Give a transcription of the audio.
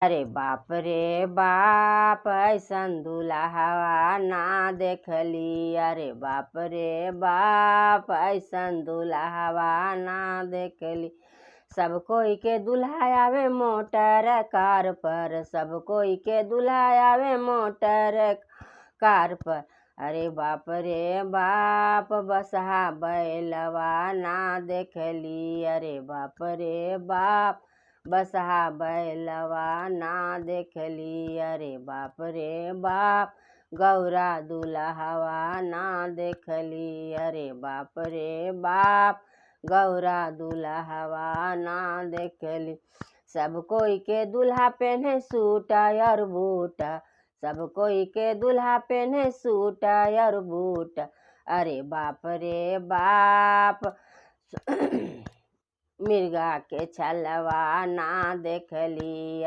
अरे बाप रे बाप ऐसन दुल्हवा ना देखली। अरे बाप रे बाप ऐसन दुल्हवा ना देखली। सब कोई के दुल्हा आवे मोटर कार पर, सब कोई के दुल्हा आवे मोटर कार पर। अरे बाप रे बाप बसहा बैलवा ना देखली। अरे बाप रे बाप बसहा बैलवा ना देखली। अरे बाप रे बाप गौरा दुल्हवा ना देखली। अरे बाप रे बाप गौरा दुल्हवा ना देखली। सब कोई के दुल्हा पहने सूट और बूट, सब कोई के दुल्हा पहने सूट और बूट। अरे बाप रे बाप मिर्गा के छलवा ना देखली।